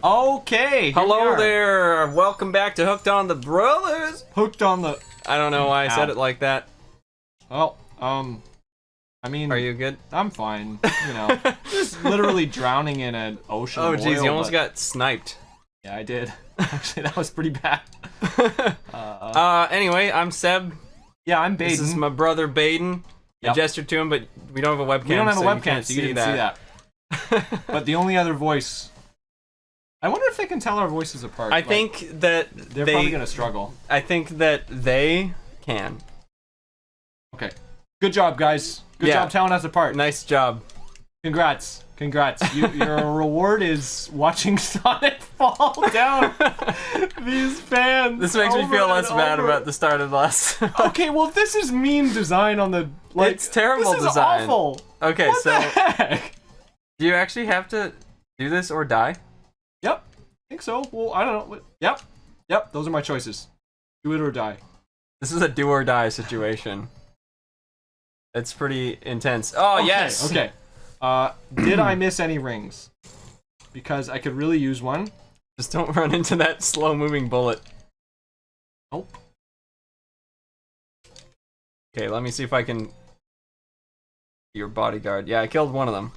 Okay. Hello there. Welcome back to Hooked on the Brothers. Hooked on the. I don't know why I said it like that. Well, I mean, are you good? I'm fine. You know, just literally drowning in an ocean. Oh, of jeez, oil, you almost got sniped. Yeah, I did. Actually, that was pretty bad. Anyway, I'm Seb. Yeah, I'm Baden. This is my brother Baden. Yep. I gestured to him, but we don't have a webcam. We don't have a webcam, can't so you didn't see that. But the only other voice. I wonder if they can tell our voices apart. I think that they're probably gonna struggle. I think that they can. Okay. Good job, guys. Good job telling us apart. Nice job. Congrats. Your reward is watching Sonic fall down these fans. This makes me feel less bad about the start of the last. Okay, well, this is mean design on the. Like, it's terrible this design. Is awful. Okay, what so the heck? Do you actually have to do this or die? Yep, I think so. Well, I don't know. Yep. Those are my choices. Do it or die. This is a do or die situation. It's pretty intense. Oh, okay, yes. Okay. Did I miss any rings? Because I could really use one. Just don't run into that slow-moving bullet. Nope. Okay, let me see if I can... Your bodyguard. Yeah, I killed one of them.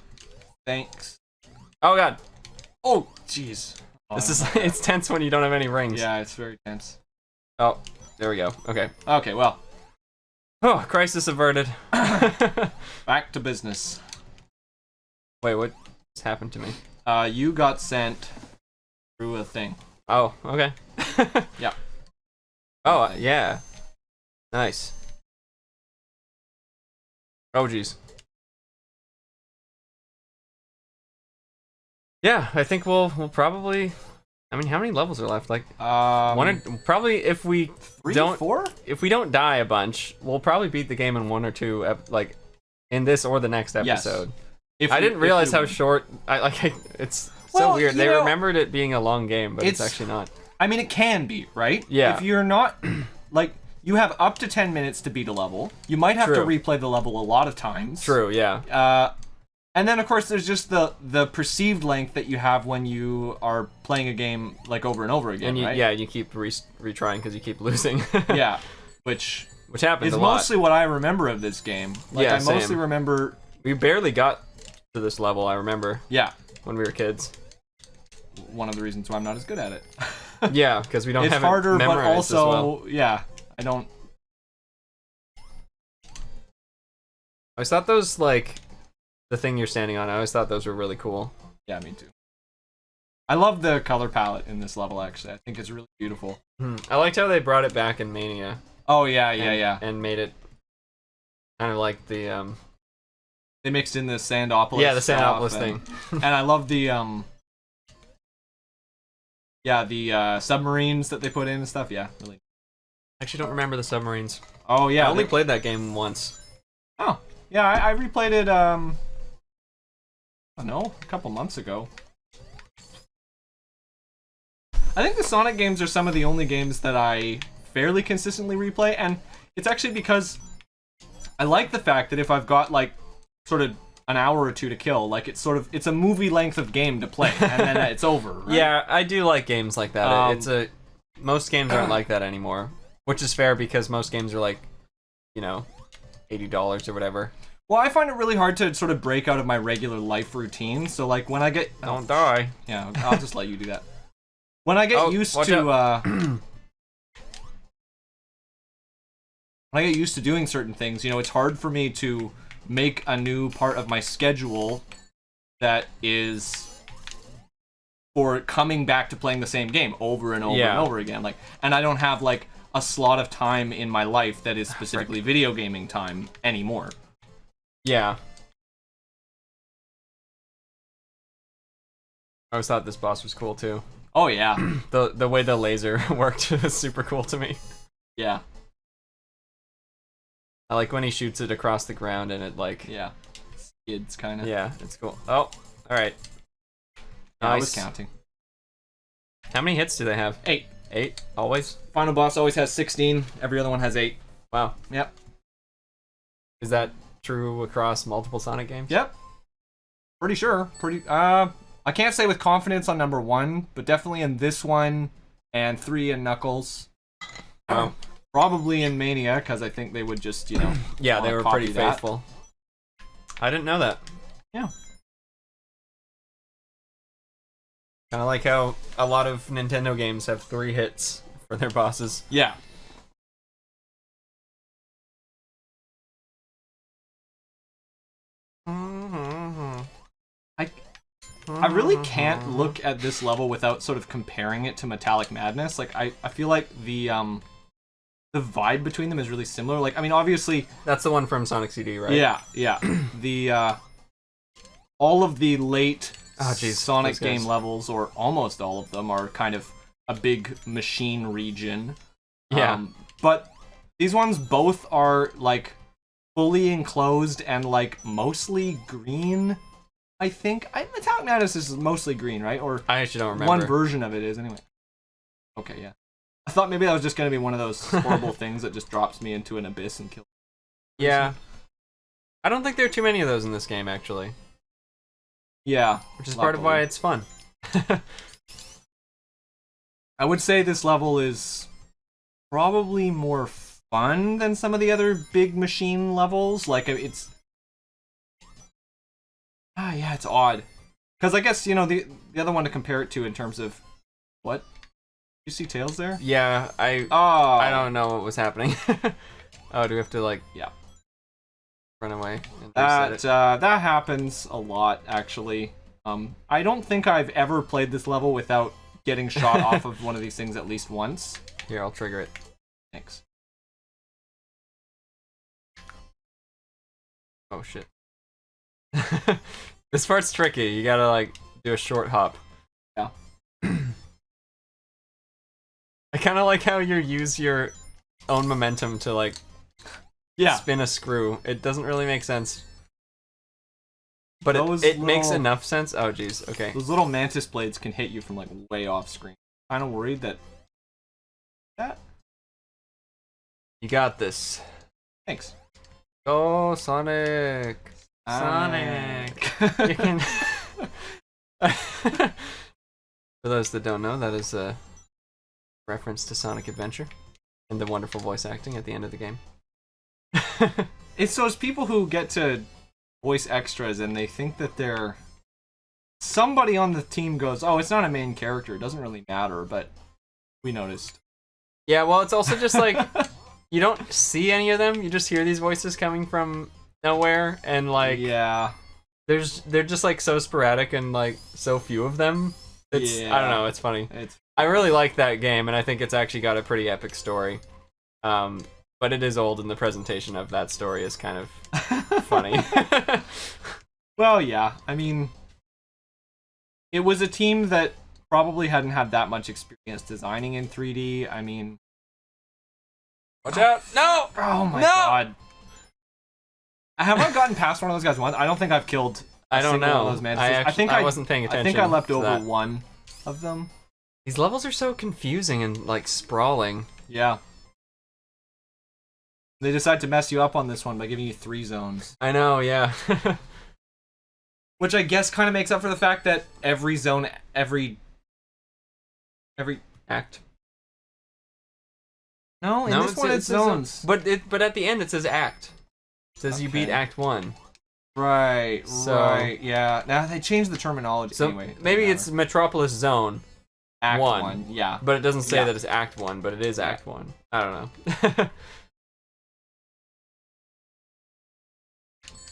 Thanks. Oh, God. Oh, jeez. It's tense when you don't have any rings. Yeah, it's very tense. Oh, there we go. Okay. Okay, well. Oh, crisis averted. Back to business. Wait, what just happened to me? You got sent through a thing. Oh, okay. Yeah. Oh, yeah. Nice. Oh, jeez. Yeah, I think we'll probably. I mean, how many levels are left? Like probably if we four? If we don't die a bunch, we'll probably beat the game in 1 or 2 like in this or the next episode. Yes. I didn't realize how short. It's so weird. They remembered it being a long game, but it's actually not. I mean, it can be, right? Yeah. If you're not like. You have up to 10 minutes to beat a level. You might have to replay the level a lot of times. True, yeah. And then, of course, there's just the perceived length that you have when you are playing a game, like, over and over again, and right? Yeah, you keep retrying because you keep losing. Yeah, which happens is a lot. mostly what I remember of this game. Like, yeah, I mostly remember... We barely got to this level, I remember. Yeah. When we were kids. One of the reasons why I'm not as good at it. Yeah, because we don't have it memorized. It's harder, but also, well. Yeah, I don't... I always thought those, like, the thing you're standing on, I always thought those were really cool. Yeah, me too. I love the color palette in this level, actually. I think it's really beautiful. I liked how they brought it back in Mania. Oh, yeah. And made it kind of like the, They mixed in the Sandopolis. Yeah, the Sandopolis thing. And I love the, the submarines that they put in and stuff. Yeah, really. I actually don't remember the submarines. Oh, yeah. I only played that game once. Oh. Yeah, I replayed it, I don't know, a couple months ago. I think the Sonic games are some of the only games that I fairly consistently replay, and it's actually because I like the fact that if I've got, like, sort of an hour or two to kill, like, it's a movie length of game to play, and then it's over, right? Yeah, I do like games like that. Most games aren't like that anymore, which is fair because most games are like, you know, $80 or whatever. Well, I find it really hard to sort of break out of my regular life routine. So, like, when I get... Don't die. Yeah, I'll just let you do that. When I get used to... when I get used to doing certain things, you know, it's hard for me to make a new part of my schedule that is for coming back to playing the same game over and over and over again. Like, and I don't have, like, a slot of time in my life that is specifically video gaming time anymore. Yeah. I always thought this boss was cool too. Oh yeah. The way the laser worked was super cool to me. Yeah. I like when he shoots it across the ground and it like skids kind of. Yeah, it's cool. Oh, all right. Nice. I was counting. How many hits do they have? 8. 8 always. Final boss always has 16. Every other one has 8. Wow. Yep. Is that true across multiple Sonic games? Yep. Pretty sure. I can't say with confidence on number 1, but definitely in this one and 3 and Knuckles. Oh. Probably in Mania, because I think they would just, Yeah, they were pretty that. faithful. I didn't know that. Yeah. Kind of like how a lot of Nintendo games have 3 hits for their bosses. Yeah. I really can't look at this level without sort of comparing it to Metallic Madness. Like, I feel like the vibe between them is really similar. Like, I mean, obviously... That's the one from Sonic CD, right? Yeah, yeah. The, all of the late Sonic game levels, or almost all of them, are kind of a big machine region. Yeah. But these ones both are, like, fully enclosed and, like, mostly green, I think. Metallic Madness is mostly green, right? Or I actually don't remember. one version of it is, anyway. Okay, yeah. I thought maybe that was just going to be one of those horrible things that just drops me into an abyss and kills me. Yeah. I don't think there are too many of those in this game, actually. Yeah. Which is part of why it's fun. I would say this level is probably more fun than some of the other big machine levels. Like, it's... yeah, it's odd. Because I guess, the other one to compare it to in terms of... What? You see Tails there? Yeah, I don't know what was happening. Oh, do we have to, like... Yeah. Run away and reset it? That happens a lot, actually. I don't think I've ever played this level without getting shot off of one of these things at least once. Here, I'll trigger it. Thanks. Oh, shit. This part's tricky. You gotta, like, do a short hop. Yeah. I kind of like how you use your own momentum to, like, spin a screw. It doesn't really make sense. But it makes enough sense. Oh, jeez. Okay. Those little mantis blades can hit you from, like, way off screen. Kind of worried that... You got this. Thanks. Oh, Sonic. Sonic. You can... For those that don't know, that is a reference to Sonic Adventure and the wonderful voice acting at the end of the game. It's those people who get to voice extras and they think that they're... Somebody on the team goes, oh, it's not a main character, it doesn't really matter, but we noticed. Yeah, well, it's also just like, you don't see any of them, you just hear these voices coming from nowhere, and like... Yeah. They're just like so sporadic and like so few of them. It's I don't know, it's funny. I really like that game, and I think it's actually got a pretty epic story. But it is old, and the presentation of that story is kind of funny. Well, yeah. I mean, it was a team that probably hadn't had that much experience designing in 3D. I mean... Watch out! No! Oh my god. Have I gotten past one of those guys once? I don't think I've killed I don't know. one of those mantises. I wasn't paying attention. I think I leapt over one of them. These levels are so confusing and, like, sprawling. Yeah. They decide to mess you up on this one by giving you 3 zones. I know, yeah. Which I guess kind of makes up for the fact that every zone, every act. No, in this one it's zones. But at the end it says act. It says you beat Act 1. Right, right, yeah. Now they changed the terminology anyway. Maybe it's Metropolis Zone. Act 1, yeah. But it doesn't say that it's Act 1, but it is Act 1. I don't know.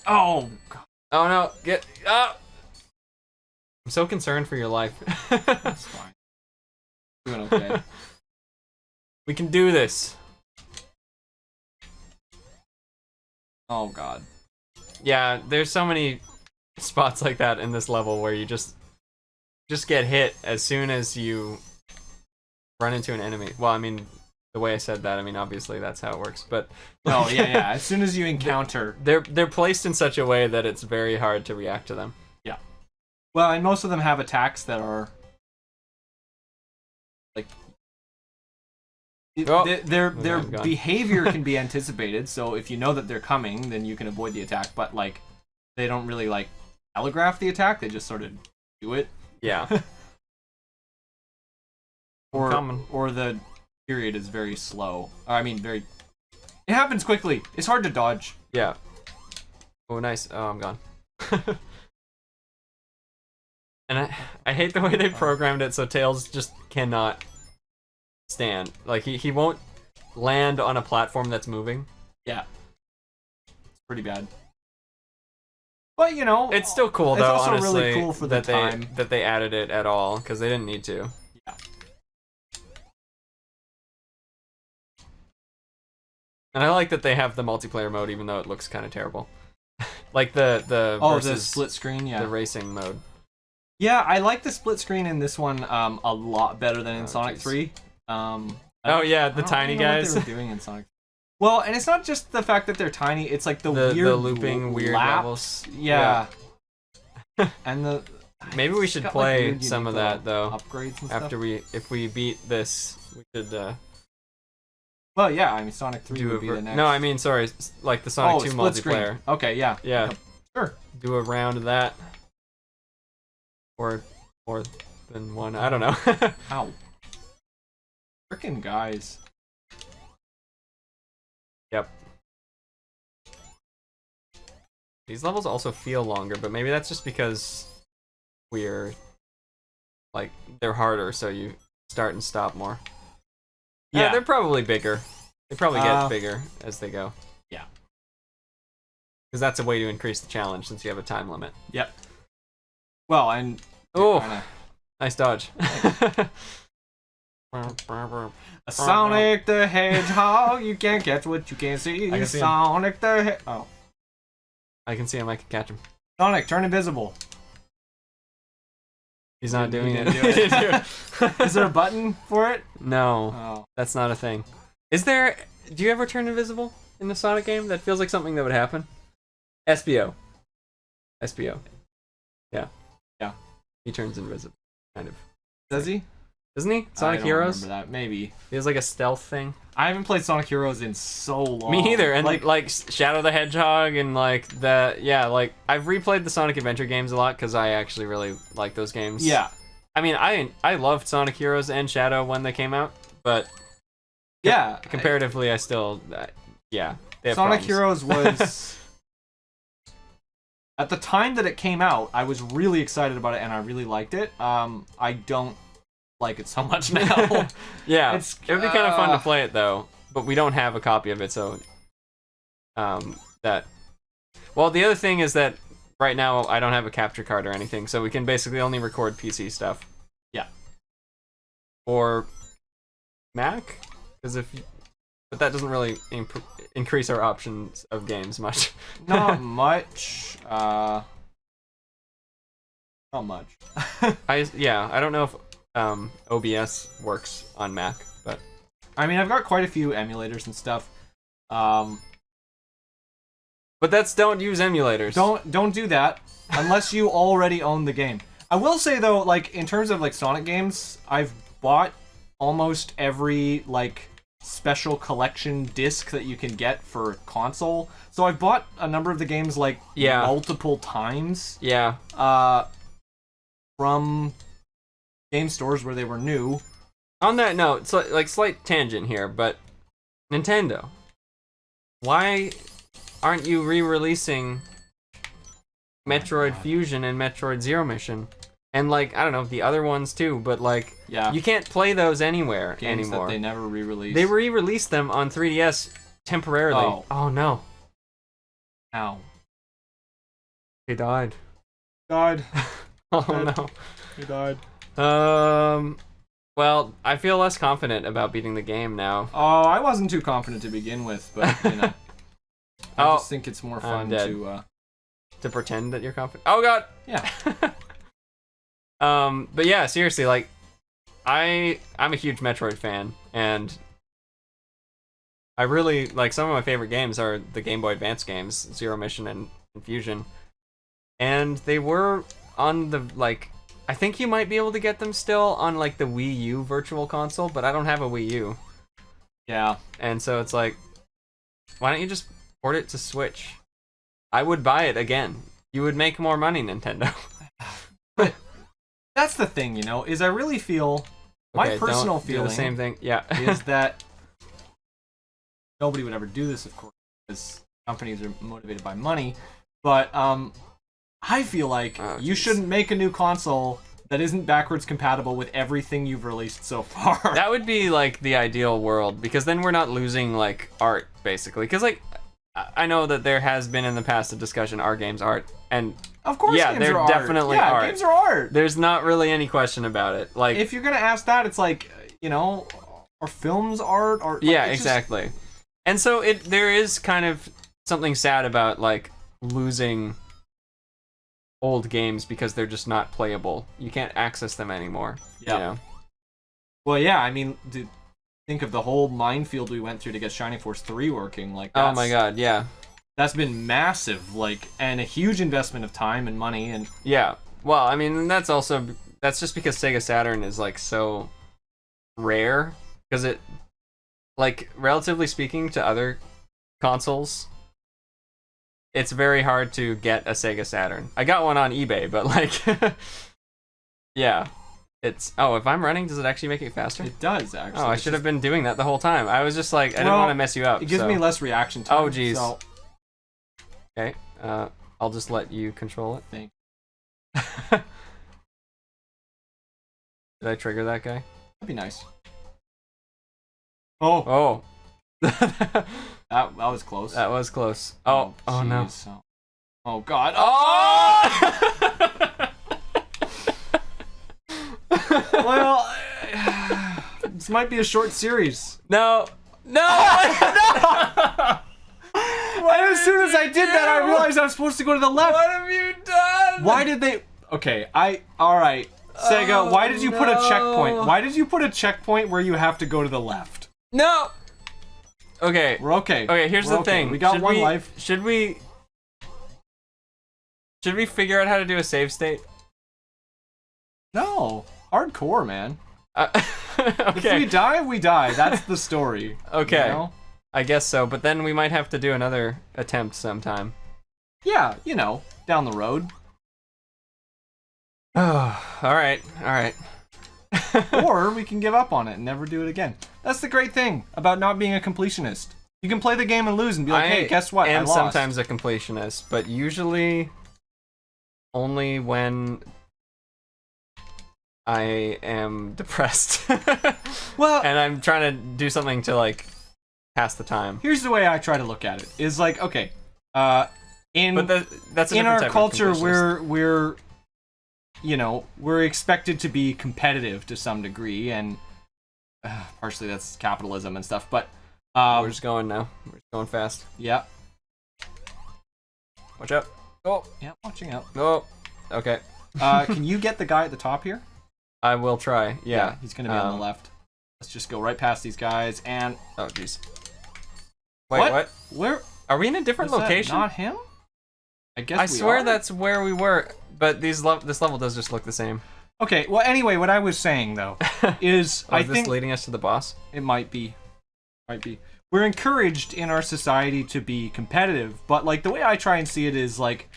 Oh, God. Oh no, get up! I'm so concerned for your life. That's fine. Doing okay. We can do this. Oh, God. Yeah, there's so many spots like that in this level where you just get hit as soon as you run into an enemy. Well, I mean, the way I said that, I mean, obviously that's how it works, but... Oh, yeah. As soon as you encounter... They're placed in such a way that it's very hard to react to them. Yeah. Well, and most of them have attacks that are... Like... Their behavior can be anticipated, so if you know that they're coming, then you can avoid the attack, but, like, they don't really, like, telegraph the attack, they just sort of do it. Yeah. or the period is very slow. I mean, very. It happens quickly. It's hard to dodge. Yeah. Oh, nice. Oh, I'm gone. And I hate the way they programmed it so Tails just cannot stand. Like, he won't land on a platform that's moving. Yeah. It's pretty bad. But, you know... It's still cool, though, it's also honestly, really cool for the time. that they added it at all, because they didn't need to. Yeah. And I like that they have the multiplayer mode, even though it looks kind of terrible. Like the versus the split screen, yeah. The racing mode. Yeah, I like the split screen in this one a lot better than in Sonic 3. Oh yeah, the tiny guys. What they were doing in Sonic. Well, and it's not just the fact that they're tiny; it's like the weird looping weird levels. Yeah. And the maybe we should play some of that though. Upgrades and after stuff. if we beat this, we should. Well, yeah, I mean Sonic 3 would be the next. No, I mean sorry, like the Sonic 2 split multiplayer. Screen. Okay, yeah. Yeah. Sure. Do a round of that. Or more than one. I don't know. Ow. Frickin' guys. Yep. These levels also feel longer, but maybe that's just because we're like they're harder, so you start and stop more. Yeah, they're probably bigger. They probably get bigger as they go. Yeah. Because that's a way to increase the challenge since you have a time limit. Yep. Well, and nice dodge. A Sonic the Hedgehog, you can't catch what you can't see. I can see Sonic the Hedgehog. Oh. I can see him, I can catch him. Sonic, turn invisible. He's not doing it. Is there a button for it? No. Oh. That's not a thing. Is there... Do you ever turn invisible in the Sonic game? That feels like something that would happen. SBO. SBO. Yeah. Yeah. He turns invisible, kind of. Does he? Doesn't he? Sonic Heroes? I don't remember that. Maybe. He has like a stealth thing. I haven't played Sonic Heroes in so long. Me either. And like Shadow the Hedgehog and like the... Yeah, like I've replayed the Sonic Adventure games a lot because I actually really like those games. Yeah. I mean, I loved Sonic Heroes and Shadow when they came out, but... Yeah. Comparatively, I still... yeah. Sonic Heroes was... At the time that it came out, I was really excited about it and I really liked it. I don't like it so much now. Yeah, it would be kind of fun to play it though, but we don't have a copy of it, so that. Well, the other thing is that right now I don't have a capture card or anything, so we can basically only record PC stuff. Yeah. Or Mac, because but that doesn't really increase our options of games much. Not much. Not much. I don't know if OBS works on Mac, but I mean I've got quite a few emulators and stuff. But don't use emulators. Don't do that unless you already own the game. I will say though, like in terms of like Sonic games, I've bought almost every like special collection disc that you can get for console. So I've bought a number of the games like multiple times. Yeah. From game stores where they were new. On that note, so like slight tangent here, but Nintendo, why aren't you re-releasing Metroid Fusion and Metroid Zero Mission? And like, I don't know, the other ones too, but like, you can't play those anywhere games anymore. That they never re-released. They re-released them on 3DS temporarily. Oh no. Ow. He died. Died. Oh no. He died. Well, I feel less confident about beating the game now. Oh, I wasn't too confident to begin with, but you know. I just think it's more fun to pretend that you're confident. Oh god. Yeah. But yeah, seriously, like I'm a huge Metroid fan, and I really like some of my favorite games are the Game Boy Advance games, Zero Mission and Fusion. And they were on the like I think you might be able to get them still on like the Wii U Virtual Console, but I don't have a Wii U. Yeah. And so it's like, why don't you just port it to Switch? I would buy it again. You would make more money, Nintendo. But That's the thing, you know, is I really feel my personal don't feeling do the same thing. Yeah. is that nobody would ever do this, of course, because companies are motivated by money. But I feel like you shouldn't make a new console that isn't backwards compatible with everything you've released so far. That would be like the ideal world, because then we're not losing like art, basically. Because like I know that there has been in the past a discussion, are games art? And of course, yeah, games they're are definitely art. art. Yeah, games are art. There's not really any question about it. Like, if you're gonna ask that, it's like, you know, are films art? Or like, yeah, exactly. And so there is kind of something sad about like losing old games because they're just not playable. You can't access them anymore. Yeah. You know? Well, yeah. I mean, think of the whole minefield we went through to get Shining Force 3 working. Like, oh my god, yeah. That's been massive, like, and a huge investment of time and money, and yeah. Well, I mean, that's just because Sega Saturn is like so rare, because it, like, relatively speaking to other consoles, it's very hard to get a Sega Saturn. I got one on eBay, but like, yeah, it's. Oh, if I'm running, does it actually make it faster? It does actually. Oh, I should have been doing that the whole time. I was just like, I didn't want to mess you up. It gives me less reaction time. Oh, geez. So. Okay, I'll just let you control it. Thank you. Did I trigger that guy? That'd be nice. Oh. Oh. that was close. That was close. Oh, oh no. Oh god. Oh! Well, this might be a short series. No. No! And as soon as I did that, I realized I was supposed to go to the left. What have you done? Why did they... Okay, Alright. Sega, why did you put a checkpoint? Why did you put a checkpoint where you have to go to the left? No! Okay. We're okay. Okay, here's the thing. We got one life. Should we figure out how to do a save state? No. Hardcore, man. Okay. If we die, we die. That's the story. Okay. You know? I guess so, but then we might have to do another attempt sometime. Yeah, you know, down the road. Oh, alright. Or we can give up on it and never do it again. That's the great thing about not being a completionist. You can play the game and lose and be like, hey, guess what? I am lost. Sometimes a completionist, but usually only when I am depressed. Well, and I'm trying to do something to like pass the time. Here's the way I try to look at it. Is like, okay, that's in our culture we're you know, we're expected to be competitive to some degree, and partially that's capitalism and stuff, but we're just going now. We're just going fast. Yeah. Watch out. Oh. Yeah, watching out. Oh. Okay. Can you get the guy at the top here? I will try. Yeah. He's gonna be on the left. Let's just go right past these guys and... Oh, jeez. Wait, what? Where? Are we in a different location? Not him? I guess I swear that's where we were, but this level does just look the same. Okay, well, anyway, what I was saying, though, is I think... Is this leading us to the boss? It might be. Might be. We're encouraged in our society to be competitive, but, like, the way I try and see it is, like,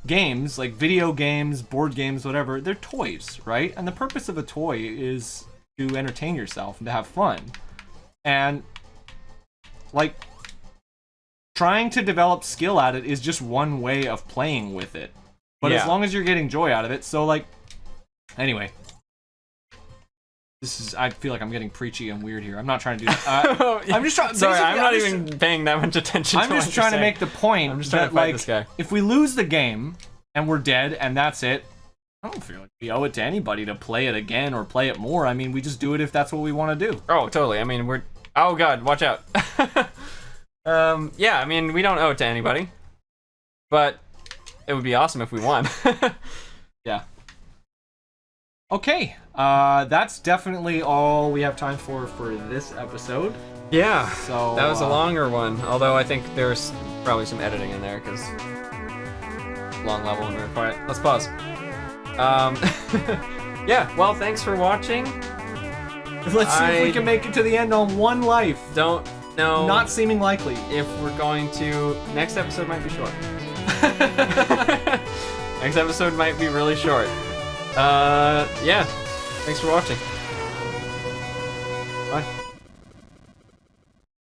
games, like video games, board games, whatever, they're toys, right? And the purpose of a toy is to entertain yourself and to have fun. And, like, trying to develop skill at it is just one way of playing with it. But as long as you're getting joy out of it, so, like, anyway. I feel like I'm getting preachy and weird here. I'm not trying to do that. I'm just trying. Sorry, I'm not even paying that much attention. I'm just trying to make the point I'm just trying to fight this guy. If we lose the game and we're dead and that's it, I don't feel like we owe it to anybody to play it again or play it more. I mean, we just do it if that's what we want to do. Oh, totally. I mean, oh god, watch out. Yeah, I mean, we don't owe it to anybody, but it would be awesome if we won. Yeah. Okay, that's definitely all we have time for this episode. Yeah, so that was a longer one, although I think there's probably some editing in there, because long level and very quiet. Let's pause. Yeah, well, thanks for watching. Let's see if we can make it to the end on one life. Don't know. Not seeming likely. If we're going to... Next episode might be short. Next episode might be really short. Yeah. Thanks for watching. Bye.